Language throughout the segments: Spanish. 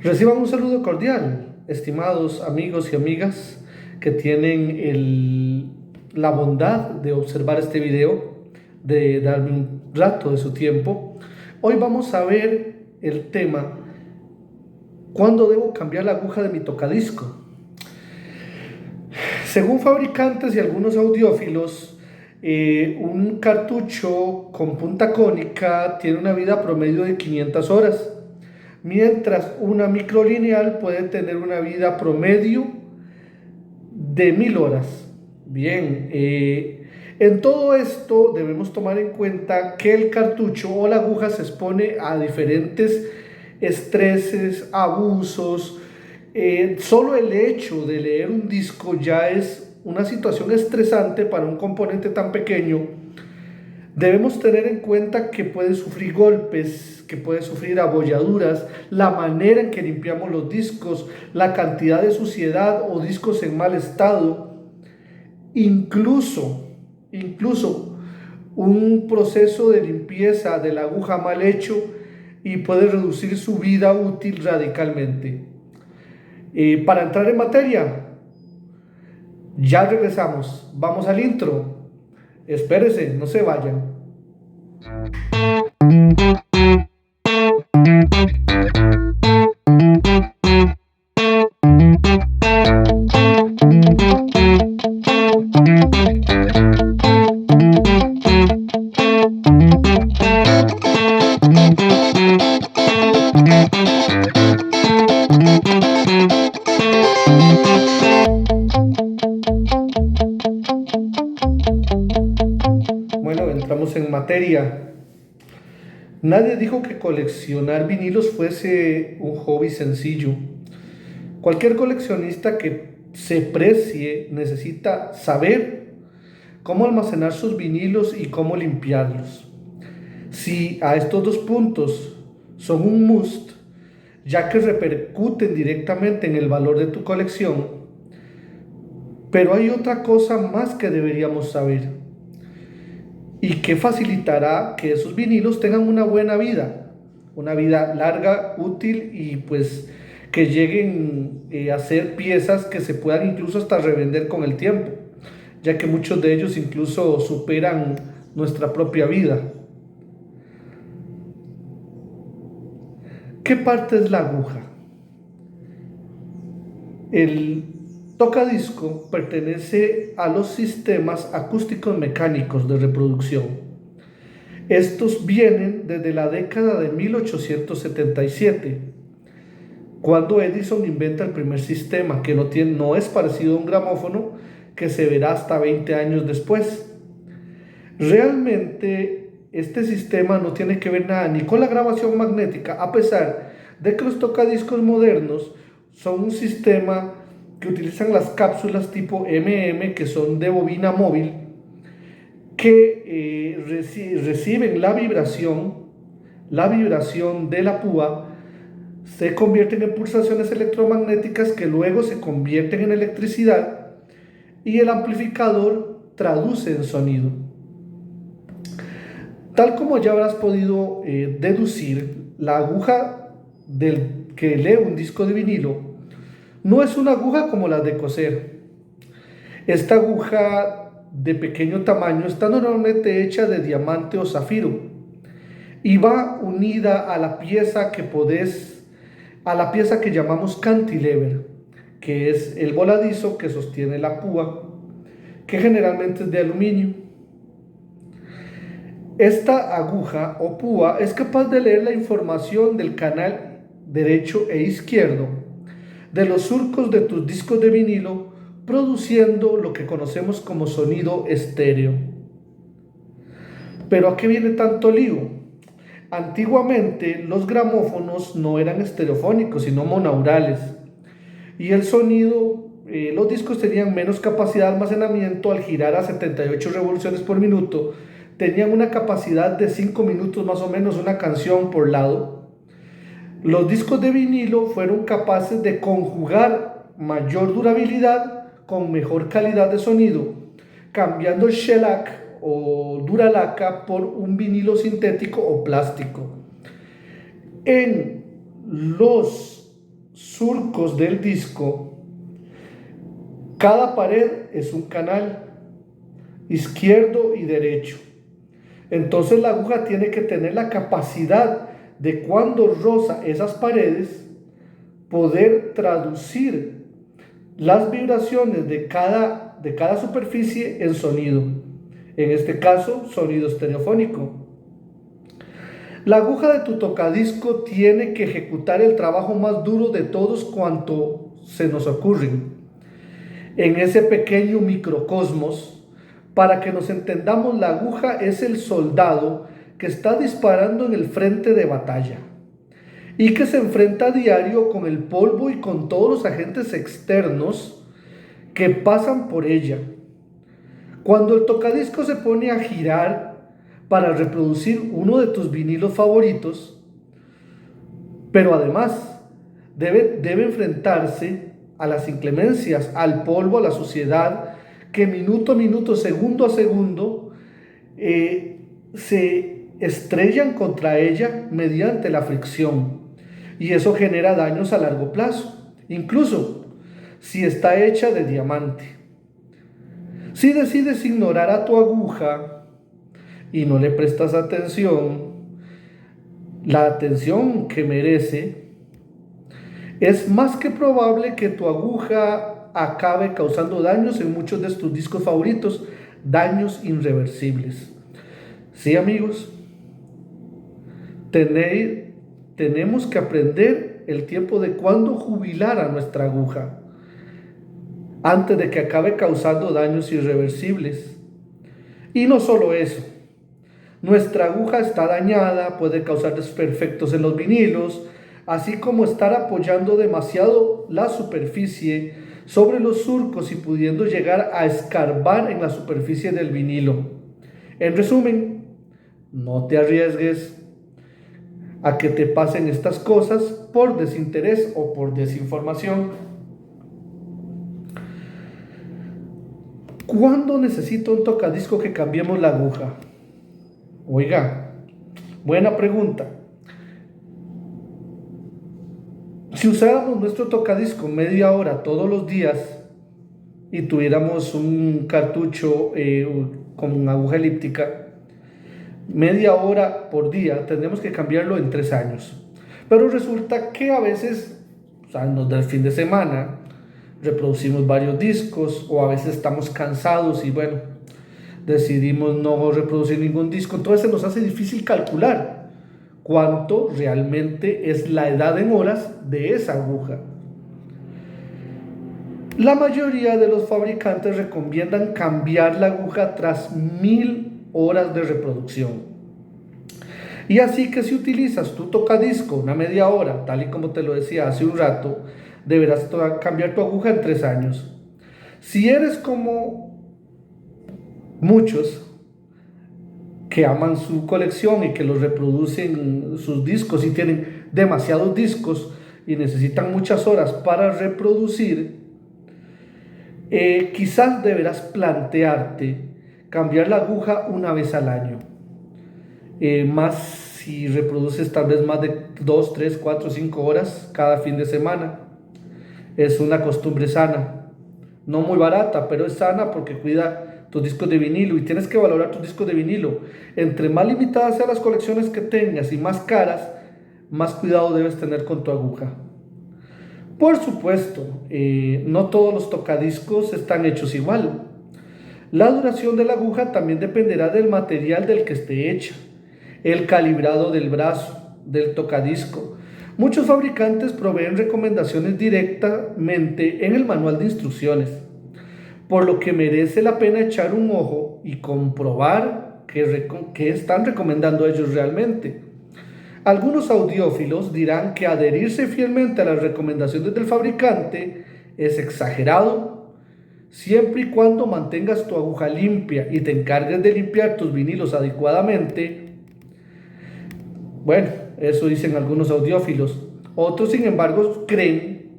Reciban un saludo cordial, estimados amigos y amigas que tienen la bondad de observar este video, de darme un rato de su tiempo. Hoy vamos a ver el tema: ¿cuándo debo cambiar la aguja de mi tocadisco? Según fabricantes y algunos audiófilos, un cartucho con punta cónica tiene una vida promedio de 500 horas, mientras una microlineal puede tener una vida promedio de 1000 horas. Bien, en todo esto debemos tomar en cuenta que el cartucho o la aguja se expone a diferentes estreses, abusos. Solo el hecho de leer un disco ya es una situación estresante para un componente tan pequeño. Debemos tener en cuenta que puede sufrir golpes, que puede sufrir abolladuras, la manera en que limpiamos los discos, la cantidad de suciedad o discos en mal estado, incluso un proceso de limpieza de la aguja mal hecho y puede reducir su vida útil radicalmente. Para entrar en materia, ya regresamos, vamos al intro. Espérese, no se vayan. Bueno, entramos en materia. Nadie dijo que coleccionar vinilos fuese un hobby sencillo. Cualquier coleccionista que se precie necesita saber cómo almacenar sus vinilos y cómo limpiarlos. Si a estos dos puntos son un must, ya que repercuten directamente en el valor de tu colección, pero hay otra cosa más que deberíamos saber y que facilitará que esos vinilos tengan una vida larga, útil y pues que lleguen a ser piezas que se puedan incluso hasta revender con el tiempo, ya que muchos de ellos incluso superan nuestra propia vida. ¿Qué parte es la aguja? El tocadisco pertenece a los sistemas acústicos mecánicos de reproducción. Estos vienen desde la década de 1877, cuando Edison inventa el primer sistema, que no es parecido a un gramófono, que se verá hasta 20 años después. Realmente este sistema no tiene que ver nada ni con la grabación magnética, a pesar de que los tocadiscos modernos son un sistema que utilizan las cápsulas tipo MM, que son de bobina móvil, que reciben la vibración de la púa, se convierten en pulsaciones electromagnéticas que luego se convierten en electricidad y el amplificador traduce en sonido. Tal como ya habrás podido deducir, la aguja que lee un disco de vinilo no es una aguja como las de coser. Esta aguja de pequeño tamaño está normalmente hecha de diamante o zafiro y va unida a la pieza que llamamos cantilever, que es el voladizo que sostiene la púa, que generalmente es de aluminio. Esta aguja o púa es capaz de leer la información del canal derecho e izquierdo de los surcos de tus discos de vinilo, produciendo lo que conocemos como sonido estéreo. Pero ¿a qué viene tanto lío? Antiguamente los gramófonos no eran estereofónicos, sino monaurales. Y el sonido, los discos tenían menos capacidad de almacenamiento al girar a 78 revoluciones por minuto. Tenían una capacidad de 5 minutos más o menos una canción por lado. Los discos de vinilo fueron capaces de conjugar mayor durabilidad con mejor calidad de sonido, cambiando el shellac o duralaca por un vinilo sintético o plástico. En los surcos del disco, cada pared es un canal, izquierdo y derecho. Entonces la aguja tiene que tener la capacidad de, cuando roza esas paredes, poder traducir las vibraciones de cada superficie en sonido. En este caso, sonido estereofónico. La aguja de tu tocadisco tiene que ejecutar el trabajo más duro de todos cuanto se nos ocurren en ese pequeño microcosmos. Para que nos entendamos, la aguja es el soldado que está disparando en el frente de batalla y que se enfrenta a diario con el polvo y con todos los agentes externos que pasan por ella. Cuando el tocadisco se pone a girar para reproducir uno de tus vinilos favoritos, pero además debe enfrentarse a las inclemencias, al polvo, a la suciedad, que minuto a minuto, segundo a segundo, se estrellan contra ella mediante la fricción, y eso genera daños a largo plazo, incluso si está hecha de diamante. Si decides ignorar a tu aguja y no le prestas atención, la atención que merece, es más que probable que tu aguja acabe causando daños en muchos de tus discos favoritos, daños irreversibles. Sí, amigos, tenemos que aprender el tiempo de cuándo jubilar a nuestra aguja antes de que acabe causando daños irreversibles. Y no solo eso, nuestra aguja está dañada, puede causar desperfectos en los vinilos, así como estar apoyando demasiado la superficie sobre los surcos y pudiendo llegar a escarbar en la superficie del vinilo. En resumen, no te arriesgues a que te pasen estas cosas por desinterés o por desinformación. ¿Cuándo necesito un tocadisco que cambiemos la aguja? Oiga, buena pregunta. Si usáramos nuestro tocadisco media hora todos los días y tuviéramos un cartucho con una aguja elíptica, media hora por día, tendríamos que cambiarlo en 3 años. Pero resulta que a veces, nos da el fin de semana, reproducimos varios discos, o a veces estamos cansados y bueno, decidimos no reproducir ningún disco. Entonces se nos hace difícil calcular cuánto realmente es la edad en horas de esa aguja. La mayoría de los fabricantes recomiendan cambiar la aguja tras 1000 horas de reproducción. Y así que si utilizas tu tocadisco una media hora, tal y como te lo decía hace un rato, deberás cambiar tu aguja en 3 años. Si eres como muchos que aman su colección y que los reproducen sus discos y tienen demasiados discos y necesitan muchas horas para reproducir, quizás deberás plantearte cambiar la aguja una vez al año. Más si reproduces tal vez más de 2, 3, 4, 5 horas cada fin de semana. Es una costumbre sana, no muy barata, pero es sana porque cuida tus discos de vinilo, y tienes que valorar tus discos de vinilo. Entre más limitadas sean las colecciones que tengas y más caras, más cuidado debes tener con tu aguja. Por supuesto, no todos los tocadiscos están hechos igual. La duración de la aguja también dependerá del material del que esté hecha, el calibrado del brazo del tocadisco. Muchos fabricantes proveen recomendaciones directamente en el manual de instrucciones, por lo que merece la pena echar un ojo y comprobar qué están recomendando ellos realmente. Algunos audiófilos dirán que adherirse fielmente a las recomendaciones del fabricante es exagerado, siempre y cuando mantengas tu aguja limpia y te encargues de limpiar tus vinilos adecuadamente. Bueno, eso dicen algunos audiófilos. Otros, sin embargo, creen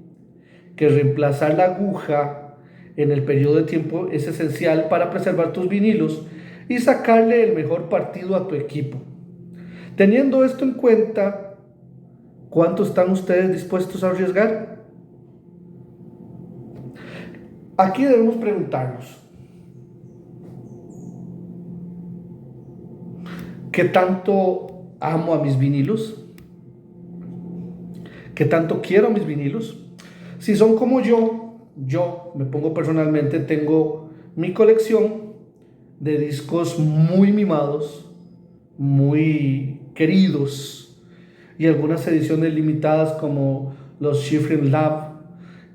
que reemplazar la aguja en el periodo de tiempo es esencial para preservar tus vinilos y sacarle el mejor partido a tu equipo. Teniendo esto en cuenta, ¿Cuánto están ustedes dispuestos a arriesgar? Aquí debemos preguntarnos, ¿qué tanto amo a mis vinilos? ¿Qué tanto quiero a mis vinilos? Si son como yo me pongo personalmente, tengo mi colección de discos muy mimados, muy queridos, y algunas ediciones limitadas como los Schifrin Lab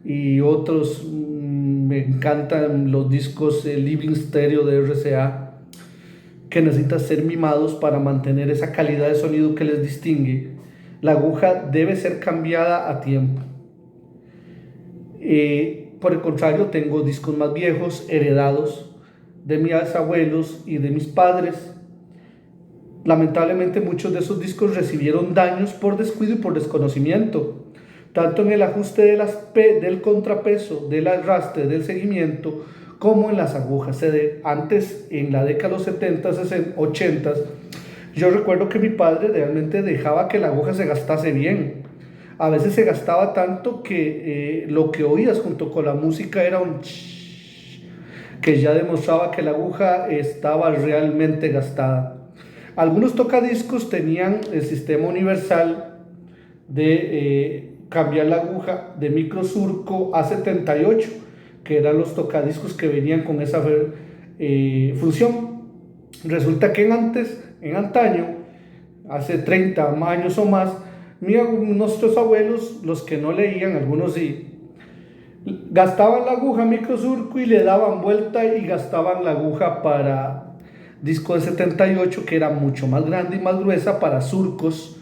y otros. Me encantan los discos Living Stereo de RCA, que necesitan ser mimados para mantener esa calidad de sonido que les distingue. La aguja debe ser cambiada a tiempo. Por el contrario, tengo discos más viejos, heredados de mis abuelos y de mis padres. Lamentablemente muchos de esos discos recibieron daños por descuido y por desconocimiento, tanto en el ajuste del contrapeso, del arrastre, del seguimiento, como en las agujas. Antes, en la década de los 70, 80, yo recuerdo que mi padre realmente dejaba que la aguja se gastase bien. A veces se gastaba tanto que lo que oías junto con la música era un que ya demostraba que la aguja estaba realmente gastada. Algunos tocadiscos tenían el sistema universal de cambiar la aguja de microsurco a 78, que eran los tocadiscos que venían con esa función. Resulta que en antaño, hace 30 años o más, nuestros abuelos, los que no leían, algunos sí, gastaban la aguja microsurco y le daban vuelta y gastaban la aguja para disco de 78, que era mucho más grande y más gruesa, para surcos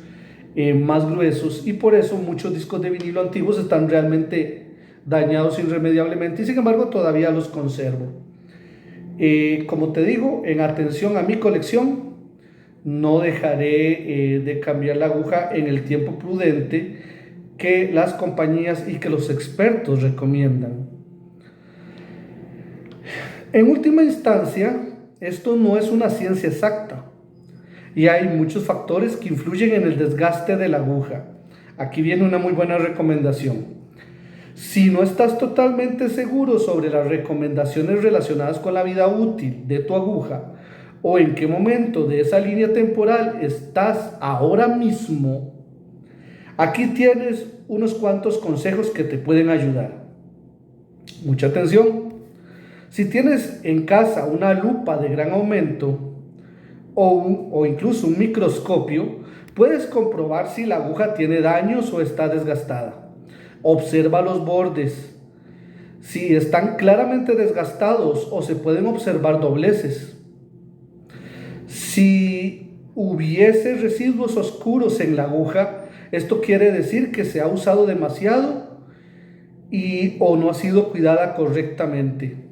más gruesos, y por eso muchos discos de vinilo antiguos están realmente dañados irremediablemente, y sin embargo todavía los conservo. Como te digo, en atención a mi colección, no dejaré de cambiar la aguja en el tiempo prudente que las compañías y que los expertos recomiendan. En última instancia, esto no es una ciencia exacta y hay muchos factores que influyen en el desgaste de la aguja. Aquí viene una muy buena recomendación. Si no estás totalmente seguro sobre las recomendaciones relacionadas con la vida útil de tu aguja o en qué momento de esa línea temporal estás ahora mismo, aquí tienes unos cuantos consejos que te pueden ayudar. Mucha atención. Si tienes en casa una lupa de gran aumento o incluso un microscopio, puedes comprobar si la aguja tiene daños o está desgastada. Observa los bordes. Si están claramente desgastados o se pueden observar dobleces. Si hubiese residuos oscuros en la aguja, esto quiere decir que se ha usado demasiado o no ha sido cuidada correctamente.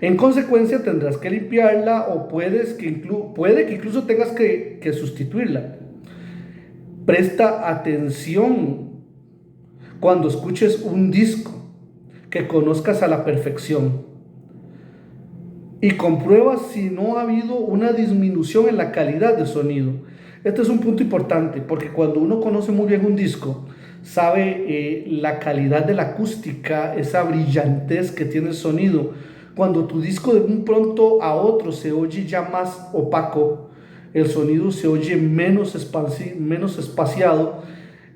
En consecuencia tendrás que limpiarla o puede que incluso tengas que sustituirla. Presta atención cuando escuches un disco que conozcas a la perfección y comprueba si no ha habido una disminución en la calidad del sonido. Este es un punto importante porque cuando uno conoce muy bien un disco, sabe la calidad de la acústica, esa brillantez que tiene el sonido. Cuando tu disco de un pronto a otro se oye ya más opaco, el sonido se oye menos espaciado,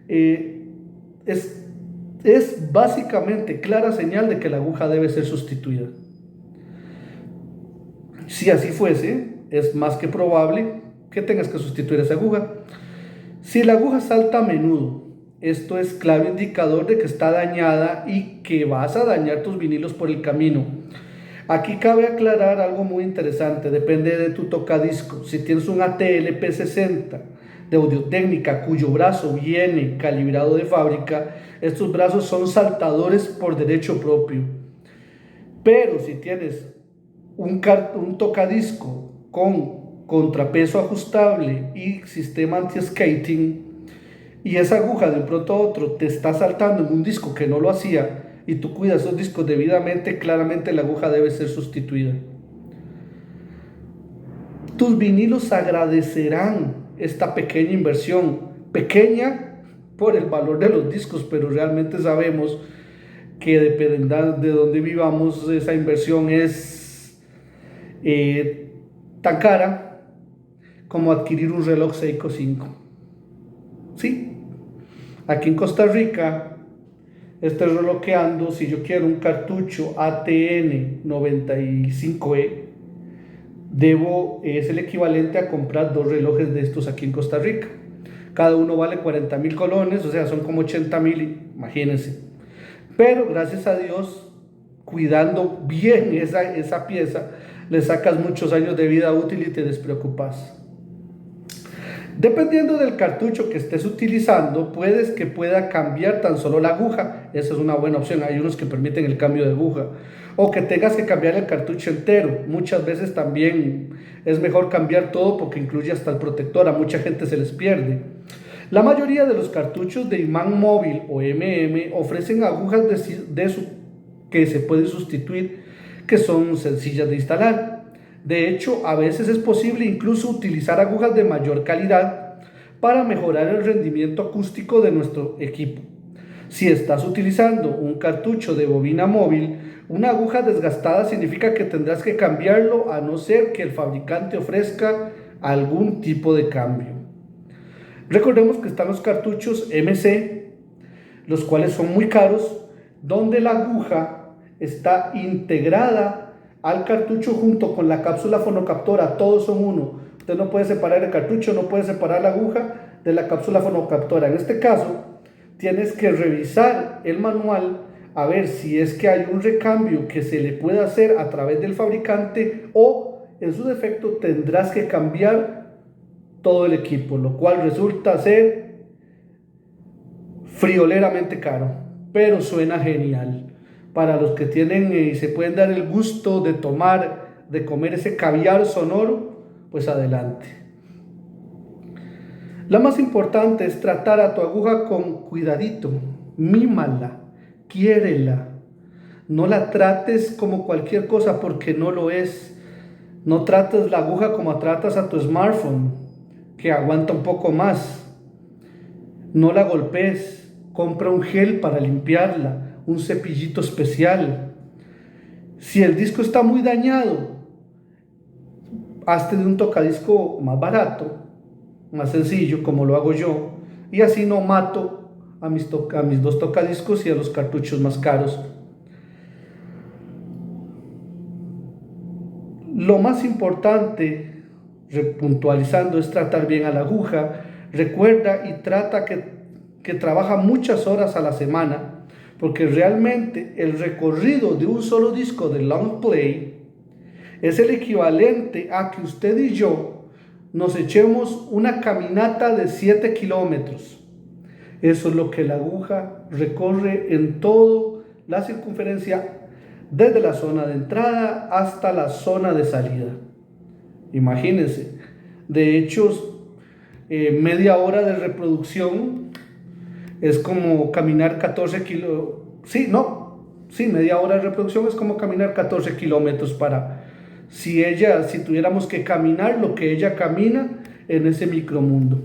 es básicamente clara señal de que la aguja debe ser sustituida. Si así fuese, es más que probable que tengas que sustituir esa aguja. Si la aguja salta a menudo, esto es claro indicador de que está dañada y que vas a dañar tus vinilos por el camino. Aquí cabe aclarar algo muy interesante, depende de tu tocadisco. Si tienes un ATL P60 de Audio-Técnica cuyo brazo viene calibrado de fábrica, estos brazos son saltadores por derecho propio. Pero si tienes un tocadisco con contrapeso ajustable y sistema anti-skating, y esa aguja de un pronto a otro te está saltando en un disco que no lo hacía, y tú cuidas esos discos debidamente, claramente la aguja debe ser sustituida. Tus vinilos agradecerán esta pequeña inversión, pequeña por el valor de los discos, pero realmente sabemos que dependiendo de dónde vivamos, esa inversión es tan cara como adquirir un reloj Seiko 5. Sí, aquí en Costa Rica estoy relojeando. Si yo quiero un cartucho ATN 95E, es el equivalente a comprar 2 relojes de estos aquí en Costa Rica. Cada uno vale 40,000 colones, o sea, son como 80,000, imagínense. Pero gracias a Dios, cuidando bien esa pieza, le sacas muchos años de vida útil y te despreocupas. Dependiendo del cartucho que estés utilizando, pueda cambiar tan solo la aguja. Esa es una buena opción. Hay unos que permiten el cambio de aguja. O que tengas que cambiar el cartucho entero. Muchas veces también es mejor cambiar todo porque incluye hasta el protector. A mucha gente se les pierde. La mayoría de los cartuchos de imán móvil o ofrecen agujas que se pueden sustituir, que son sencillas de instalar. De hecho, a veces es posible incluso utilizar agujas de mayor calidad para mejorar el rendimiento acústico de nuestro equipo. Si estás utilizando un cartucho de bobina móvil, una aguja desgastada significa que tendrás que cambiarlo, a no ser que el fabricante ofrezca algún tipo de cambio. Recordemos que están los cartuchos MC, los cuales son muy caros, donde la aguja está integrada al cartucho junto con la cápsula fonocaptora. Todos son uno. Usted no puede separar el cartucho, no puede separar la aguja de la cápsula fonocaptora. En este caso, tienes que revisar el manual a ver si es que hay un recambio que se le puede hacer a través del fabricante, o en su defecto tendrás que cambiar todo el equipo, lo cual resulta ser frioleramente caro, pero suena genial. Para los que tienen y se pueden dar el gusto de comer ese caviar sonoro, pues adelante. La más importante es tratar a tu aguja con cuidadito, mímala, quiérela. No la trates como cualquier cosa, porque no lo es. No trates la aguja como tratas a tu smartphone, que aguanta un poco más. No la golpees, compra un gel para limpiarla, un cepillito especial. Si el disco está muy dañado, hazte de un tocadisco más barato, más sencillo, como lo hago yo, y así no mato a mis 2 tocadiscos y a los cartuchos más caros. Lo más importante, repuntualizando, es tratar bien a la aguja. Recuerda y trata que trabaja muchas horas a la semana, porque realmente el recorrido de un solo disco de long play es el equivalente a que usted y yo nos echemos una caminata de 7 kilómetros. Eso es lo que la aguja recorre en toda la circunferencia, desde la zona de entrada hasta la zona de salida. Imagínense. De hecho, media hora de reproducción es como caminar 14 kilómetros. Media hora de reproducción es como caminar 14 kilómetros si tuviéramos que caminar lo que ella camina en ese micromundo.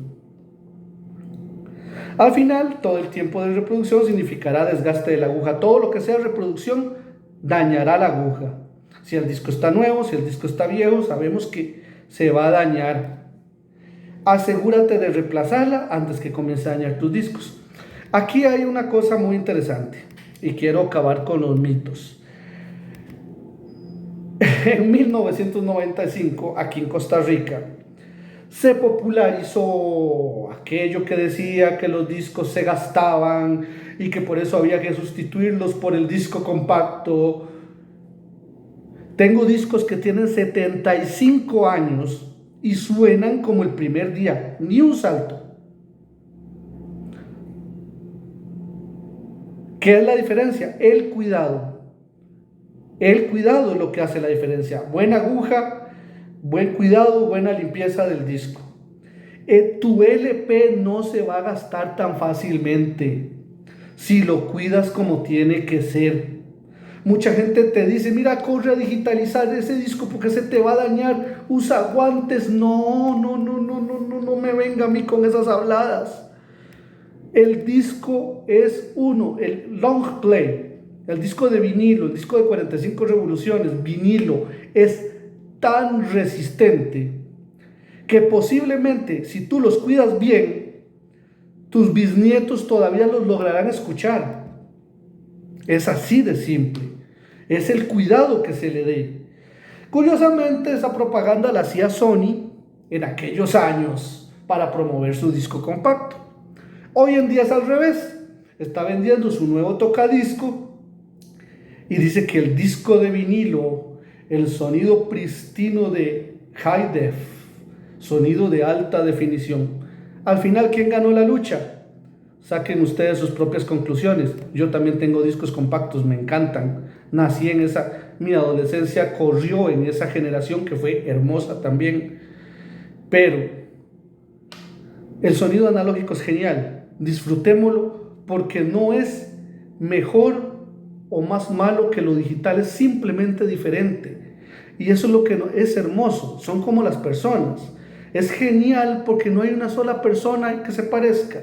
Al final, todo el tiempo de reproducción significará desgaste de la aguja. Todo lo que sea reproducción dañará la aguja. Si el disco está nuevo, si el disco está viejo, sabemos que se va a dañar. Asegúrate de reemplazarla antes que comience a dañar tus discos. Aquí hay una cosa muy interesante y quiero acabar con los mitos. En 1995, aquí en Costa Rica, se popularizó aquello que decía que los discos se gastaban y que por eso había que sustituirlos por el disco compacto. Tengo discos que tienen 75 años y suenan como el primer día, ni un salto. ¿Qué es la diferencia? El cuidado. El cuidado es lo que hace la diferencia. Buena aguja, buen cuidado, buena limpieza del disco. Tu LP no se va a gastar tan fácilmente si lo cuidas como tiene que ser. Mucha gente te dice, mira, corre a digitalizar ese disco porque se te va a dañar, usa guantes. No me venga a mí con esas habladas. El disco es uno, el long play, el disco de vinilo, el disco de 45 revoluciones, vinilo, es tan resistente que posiblemente si tú los cuidas bien, tus bisnietos todavía los lograrán escuchar. Es así de simple. Es el cuidado que se le dé. Curiosamente, esa propaganda la hacía Sony en aquellos años para promover su disco compacto. Hoy en día es al revés. Está vendiendo su nuevo tocadisco y dice que el disco de vinilo, el sonido pristino de high def, sonido de alta definición. Al final, ¿quién ganó la lucha? Saquen ustedes sus propias conclusiones. Yo también tengo discos compactos, me encantan. Nací en esa, mi adolescencia corrió en esa generación que fue hermosa también. Pero el sonido analógico es genial. Disfrutémoslo porque no es mejor o más malo que lo digital, es simplemente diferente. Y eso es lo que es hermoso. Son como las personas. Es genial porque no hay una sola persona que se parezca.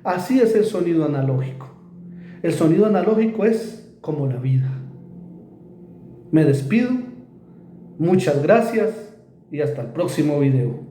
Así es el sonido analógico. El sonido analógico es como la vida. Me despido, muchas gracias y hasta el próximo video.